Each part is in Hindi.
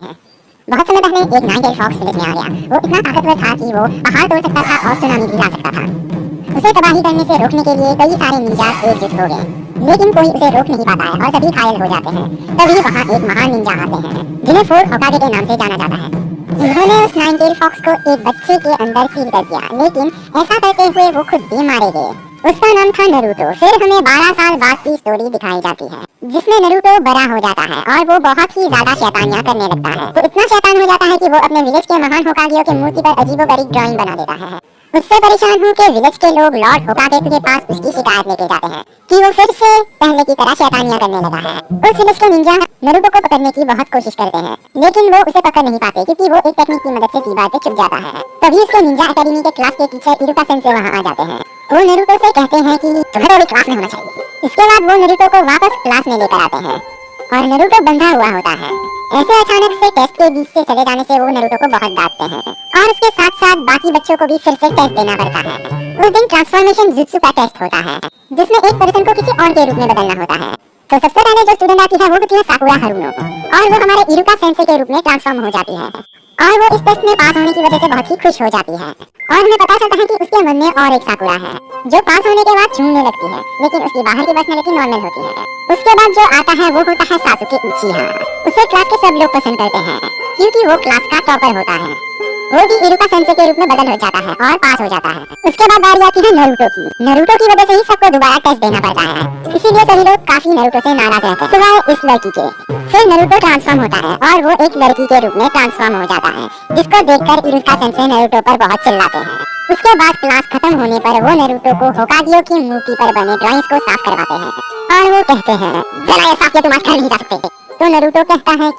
हैं। बहुत समय पहले एक नाइन टेल फॉक्स विलेज में आ गया। वो इतना ताकतवर था कि वो पहाड़ तोड़ सकता था और सुनामी भी ला सकता था। उसे तबाही करने से रोकने के लिए कई सारे निंजा एकजुट हो गए, लेकिन कोई उसे रोक नहीं पाता है और सभी घायल हो जाते हैं। तभी वहाँ एक महान निंजा आते हैं जिन्हें फोर्ड होकागे के नाम से जाना जाता है। उन्होंने उस नाइन टेल फॉक्स को एक बच्चे के अंदर सील कर दिया, लेकिन ऐसा करते हुए वो खुद भी मारे गए। उसका नाम था नरूटो। फिर हमें 12 साल बाद की स्टोरी दिखाई जाती है जिसमें नरूटो बड़ा हो जाता है और वो बहुत ही ज्यादा शैतानियां करने लगता है। तो इतना शैतान हो जाता है कि वो अपने विलेज के महान होकागियों की मूर्ति पर अजीबोगरीब ड्राइंग बना देता है। उससे परेशान होकर विलेज के लोग लॉर्ड होकागे के पास उसकी शिकायत लेके जाते हैं कि वो फिर से पहले की तरह शैतानियां करने लगा है। उस विलेज के निंजा नरूटो को पकड़ने की बहुत कोशिश करते हैं, लेकिन वो उसे पकड़ नहीं पाते क्योंकि वो एक टेक्निक की मदद से दीवार पे छुप जाता है। तभी उसके निंजा एकेडमी के क्लास के टीचर इरुका सेंसे वहाँ आ जाते हैं। वो नरूटो से कहते हैं कि तुम्हें तो क्लास में होना चाहिए। इसके बाद वो नरूटो को वापस क्लास में लेकर आते हैं और नरूटो बंधा हुआ होता है। ऐसे अचानक से टेस्ट के बीच से चले जाने से वो नरूटो को बहुत डांटते हैं और उसके साथ साथ बाकी बच्चों को भी फिर से टेस्ट देना पड़ता है। उस दिन ट्रांसफॉर्मेशन जुत्सु का टेस्ट होता है जिसमें एक पर्सन को किसी और के रूप में बदलना होता है। तो सबसे पहले जो स्टूडेंट आती है वो होती है साकुरा हारुनो और वो हमारे इरुका सेंसे के रूप में ट्रांसफॉर्म हो जाती है और वो इस टेस्ट में पास होने की वजह से बहुत ही खुश हो जाती है। और हमें पता चलता है कि उसके मन में और एक साकुरा है जो पास होने के बाद झूमने लगती है, लेकिन उसकी बाहर की पर्सनैलिटी नॉर्मल होती है। उसके बाद जो आता है वो होता है सासुके उचिहा। उसे क्लास के सब लोग पसंद करते हैं क्योंकि वो क्लास का टॉपर होता है। वो भी इरुका सेंसे के रूप में बदल हो जाता है और पास हो जाता है। उसके बाद बारी आती है नरूटो की। नरूटो की वजह से ही सबको दोबारा टेस्ट देना पड़ता है, इसीलिए सभी लोग काफी नरूटो से नाराज रहते हैं सिवाय इस लड़की के। फिर नरूटो ट्रांसफॉर्म होता है और वो एक लड़की के रूप में ट्रांसफॉर्म हो जाता है, जिसको देखकर इरुका सेंसे नरूटो पर बहुत चिल्लाते हैं। उसके बाद क्लास खत्म होने पर वो नरूटो को होकागियो की मूर्ति पर बने ड्राइंग्स को साफ करवाते हैं और वो कहते हैं जरा ये साफ किया तुम आज कर नहीं जा सकते। तो नरूटो कहता है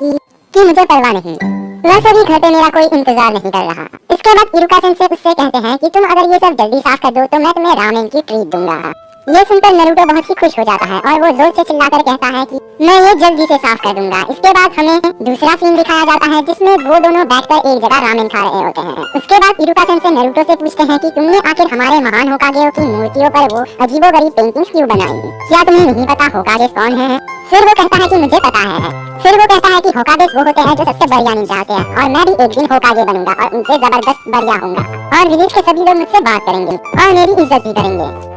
कि मुझे परवाह नहीं, वैसे भी घर पे मेरा कोई इंतजार नहीं कर रहा। इसके बाद इरुका सेंसे उससे कहते हैं कि तुम अगर ये सब जल्दी साफ कर दो तो मैं तुम्हें रामेन की ट्रीट दूंगा। ये सुनकर नरूटो बहुत ही खुश हो जाता है और वो जोर से चिल्लाकर कहता है कि मैं ये जल्दी से साफ कर दूंगा। इसके बाद हमें दूसरा सीन दिखाया जाता है जिसमें वो दोनों बैठकर एक जगह रामेन खा रहे होते हैं। उसके बाद इरुका सेंसे नरूटो से पूछते हैं कि तुमने आखिर हमारे महान होकागे की मूर्तियों पर वो अजीबोगरीब पेंटिंग्स क्यों बनाई? क्या तुम्हें नहीं पता होकागे कौन है? फिर वो कहता है कि मुझे पता है। फिर वो कहता है कि होकागे वो होते हैं जो सबसे बढ़िया निंजा होते हैं और मैं भी एक दिन होकागे बनूंगा और उनसे जबरदस्त बढ़िया होऊंगा और विलेज के सभी लोग मुझसे बात करेंगे और मेरी इज्जत भी करेंगे।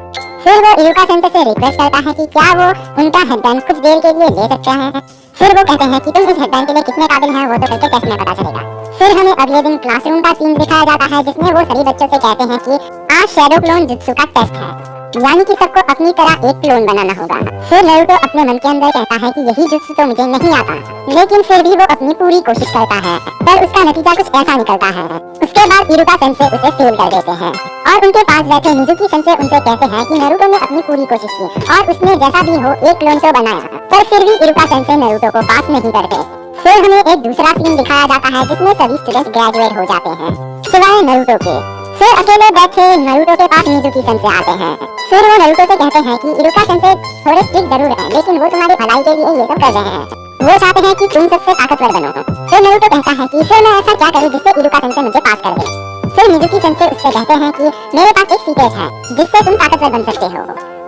फिर वो इरुका सेंसे से रिक्वेस्ट करता है कि क्या वो उनका हेडबैंड कुछ देर के लिए ले सकते हैं। फिर वो कहते हैं कि तुम इस हेडबैंड के लिए कितने काबिल हैं वो तो करके टेस्ट में पता चलेगा। फिर हमें अगले दिन क्लासरूम का सीन दिखाया जाता है जिसमें वो सभी बच्चों से कहते हैं कि आज शैडो क्लोन जुत्सु का टेस्ट है, यानी कि सबको अपनी तरह एक क्लोन बनाना होगा। फिर नरूटो अपने मन के अंदर कहता है कि यही जुत्सु तो मुझे नहीं आता, लेकिन फिर भी वो अपनी पूरी कोशिश करता है, पर उसका नतीजा कुछ ऐसा निकलता है। उसके बाद इरुका सेंसे उसे फेल कर देते हैं और उनके पास बैठे मिजुकी सेंसे उनसे कहते हैं कि नरूटो ने अपनी पूरी कोशिश की और उसने जैसा भी हो एक क्लोन तो बनाया, पर फिर भी इरुका सेंसे नरूटो को पास नहीं करते। फिर हमें एक दूसरा सीन दिखाया जाता है जिसमें सभी स्टूडेंट्स ग्रेजुएट हो जाते हैं सिवाय नरूटो के। फिर अकेले बैठे नरूटो के पास मिजुकी सेंसे आते हैं। फिर वो नरूटो से कहते हैं कि इरुका सेंसे थोड़े स्ट्रिक्ट जरूर हैं, लेकिन वो तुम्हारी भलाई के लिए ये सब कर रहे हैं। वो चाहते हैं कि तुम सबसे ताकतवर बनो। फिर नरूटो कहता है कि फिर मैं ऐसा क्या करूं जिससे इरुका सेंसे मुझे पास कर दे। फिर मिजुकी सेंसे उससे कहते हैं कि मेरे पास एक सीक्रेट है जिससे तुम ताकतवर बन सकते हो।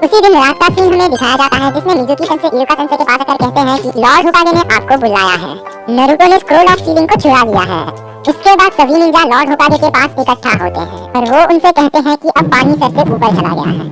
उसी दिन रात का सीन हमें दिखाया जाता है जिसमें मिजुकी सेंसे इरुका सेंसे के पास आकर कहते हैं कि लॉर्ड होकागे ने आपको बुलाया है। नरूटो ने स्क्रोल ऑफ सीलिंग को चुरा लिया है। इसके बाद सभी निंजा लॉर्ड होकागे के पास इकट्ठा होते हैं और वो उनसे कहते हैं कि अब पानी सर से ऊपर चला गया है।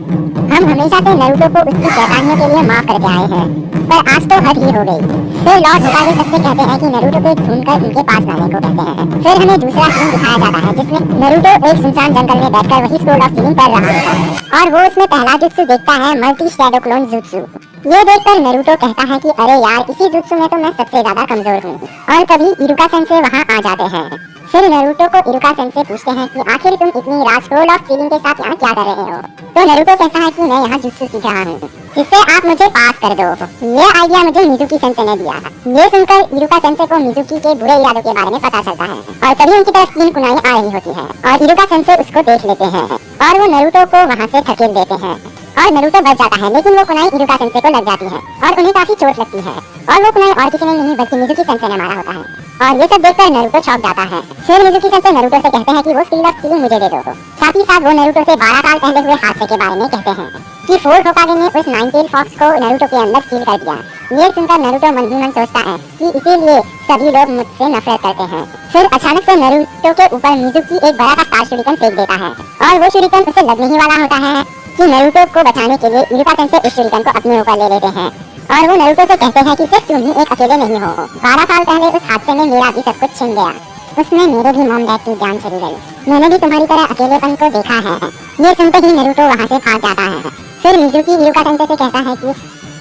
हम हमेशा से नरूटो को उसकी शैतानियों के लिए माफ करके आए हैं, पर आज तो हद ही हो गई। फिर लॉर्ड होकागे सबसे कहते हैं कि नरूटो को ढूंढकर उनके पास लाने को कहते हैं। फिर हमें दूसरा सीन दिखाया जाता है जिसमें नरूटो एक सुनसान जंगल में बैठकर वही स्क्रोल ऑफ सीलिंग पढ़ रहा होता है और वो उसमें पहला जुत्सु देखता है मल्टी शैडो क्लोन जुत्सु। ये देखकर नरूटो कहता है कि अरे यार इसी जुत्सु में तो मैं सबसे ज्यादा कमजोर हूँ। और तभी इरुका सेंसे वहाँ आ जाते हैं। फिर नरूटो को इरुका सेंसे पूछते हैं कि आखिर तुम इतनी रात स्क्रोल ऑफ सीलिंग के साथ यहाँ क्या कर रहे हो? तो नरूटो कहता है कि मैं यहाँ जुत्सु सीख रहा हूँ जिससे आप मुझे पास कर दो। ये आइडिया मुझे मिजुकी सेंसे ने दिया। ये सुनकर इरुका सेंसे को मिजुकी के बुरे इरादों के बारे में पता चलता है और तभी उनकी तरफ 3 कुनाई आ रही होती है और इरुका सेंसे उसको देख लेते हैं और वो नरूटो को वहाँ से धकेल देते हैं और नरूटो बच जाता है, लेकिन वो कुनाई इरुका सेंसे को लग जाती है और उन्हें काफी चोट लगती है और वो कुनाई और किसी ने नहीं बल्कि मिजुकी सेंसे ने मारा होता है और ये सब देखकर नरूटो चौंक जाता है। फिर मिजुकी सेंसे नरूटो से कहते हैं कि वो स्क्रोल ऑफ सीलिंग मुझे दे दो। साथ ही साथ वो नरूटो से 12 साल पहले हुए हादसे के बारे में कहते हैं कि फोर्ड होकागे ने उस नाइन-टेल्ड फॉक्स को नरूटो के अंदर सील कर दिया। ये सुनकर नरूटो मन ही मन सोचता है कि इसीलिए सभी लोग मुझसे नफरत करते हैं। फिर अचानक से नरूटो के ऊपर मिजुकी एक बड़ा सा स्टार शुरिकन फेंक देता है और वो शुरिकन उसे लगने ही वाला होता है कि नरूटो को बचाने के लिए इरुका सेंसे उस शुरिकन को अपने ऊपर ले लेते हैं और वो नरूटो से कहते हैं कि सिर्फ तुम ही एक अकेले नहीं हो। 12 साल पहले उस हादसे में मेरा भी सब कुछ छिन गया, उसमें मेरे भी मॉम डैड की जान चली गई, मैंने भी तुम्हारी तरह अकेलेपन को देखा है। ये सुनते ही नरूटो वहाँ से भाग जाता है। फिर मिजुकी इरुका सेंसे से कहता है कि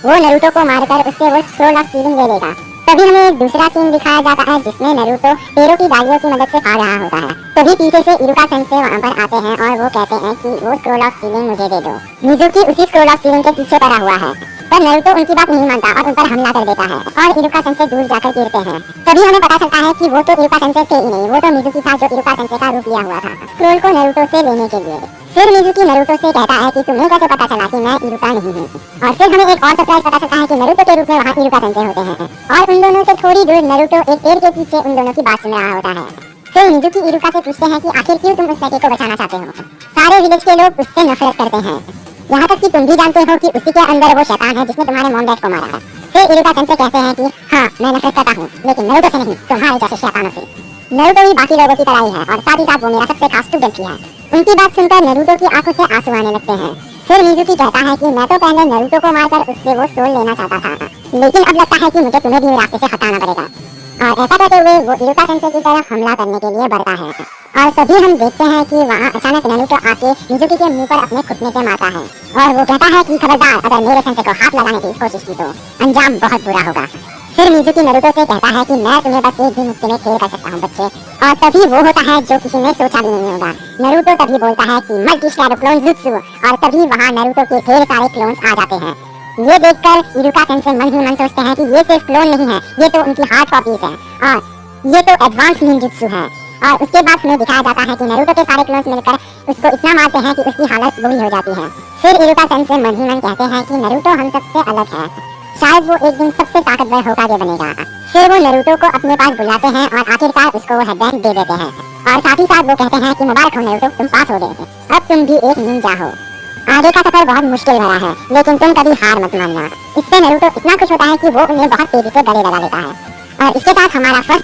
वो नरूटो को मारकर उससे वो स्क्रोल ऑफ सीलिंग ले लेगा। तभी हमें एक दूसरा सीन दिखाया जाता है जिसमें नरूटो पेड़ों की डालियों की मदद से भाग रहा होता है। तभी पीछे से इरुका सेंसे वहाँ पर आते हैं और वो कहते हैं कि वो स्क्रोल ऑफ सीलिंग मुझे दे दो। मिजुकी उसी स्क्रोल ऑफ सीलिंग के पीछे पड़ा हुआ है, पर नरूटो उनकी बात नहीं मानता और उन पर हमला कर देता है और इरुका सेंसे दूर जाकर गिरते हैं। तभी हमें पता चलता है कि वो तो इरुका सेंसे थे ही नहीं, वो तो मिजुकी था जो इरुका सेंसे का रूप लिया हुआ था स्क्रोल को नरूटो से लेने के लिए। फिर मिजुकी नरूटो से कहता है कि तुम्हें कैसे पता चला कि मैं इरुका नहीं हूँ। और फिर हमें एक और सरप्राइज पता चलता है कि नरूटो के रूप में वहाँ इरुका सेंसे होते हैं और उन दोनों से थोड़ी दूर नरूटो एक पेड़ के पीछे उन दोनों की बात सुन रहा होता है। फिर मिजुकी इरुका से पूछते हैं कि आखिर क्यों तुम उस लड़के को बचाना चाहते हो। सारे विलेज के लोग उससे नफरत करते हैं, यहाँ तक कि तुम भी जानते हो कि उसी के अंदर वो शैतान है जिसने तुम्हारे मॉम डैड को मारा है। फिर इरुका सेंसे कहते हैं कि हाँ मैं नफरत करता हूँ, लेकिन नरूटो से नहीं, तुम्हारे जैसे शैतानों से। नरूटो भी बाकी लोगों की तरह ही है और साथ ही साथ वो मेरा सबसे खास स्टूडेंट भी है। उनकी बात सुनकर नरूटो की आंखों से आंसू आने लगते हैं। फिर मिजुकी कहता है कि मैं तो पहले नरूटो को मारकर उससे वो सोल लेना चाहता था, लेकिन अब लगता है कि मुझे तुम्हें भी रास्ते से हटाना पड़ेगा। और ऐसा कहते हुए वो इरुका सेंसे की तरफ हमला करने के लिए बढ़ता है और तभी हम देखते हैं कि वहाँ अचानक नरूटो आके मिजुकी के मुंह पर अपने घुटने से मारता है और वो कहता है कि खबरदार, अगर मेरे सेंसे को हाथ लगाने की कोशिश की तो अंजाम बहुत बुरा होगा। फिर मिजुकी नरूटो से कहता है कि मैं तुम्हें बस एक ही मुक्के में खेल कर सकता हूँ बच्चे, और तभी वो होता है जो किसी ने सोचा भी नहीं होगा। नरूटो तभी बोलता है कि मल्टी शैडो क्लोन जुत्सु, और तभी वहाँ नरूटो के ढेर सारे क्लोन्स आ जाते हैं। ये देखकर इरुका सेंसे मन ही मन सोचते हैं कि ये सिर्फ क्लोन नहीं है, ये तो उनकी हार्ड कॉपीज है और ये तो एडवांस निंजुत्सु है। और उसके बाद हमें दिखाया जाता है कि नरूटो के सारे क्लोन्स मिलकर उसको इतना मारते हैं कि उसकी हालत बुरी हो जाती है। फिर इरुका सेंसे मन ही मन कहते हैं कि नरूटो हम सबसे अलग है, शायद वो एक दिन सबसे ताकतवर होकागे बनेगा। फिर वो नरूटो को अपने पास बुलाते हैं और आखिरकार उसको वो हेडबैंड दे देते हैं और साथ ही साथ वो कहते हैं कि मुबारक हो नरूटो, तुम पास हो गए, अब तुम भी एक निंजा हो। आगे का सफर बहुत मुश्किल भरा है, लेकिन तुम कभी हार मत मानना। इससे नरूटो इतना खुश होता है कि वो उन्हें बहुत तेजी से गले लगा लेता है। और इसके साथ हमारा फर्स्ट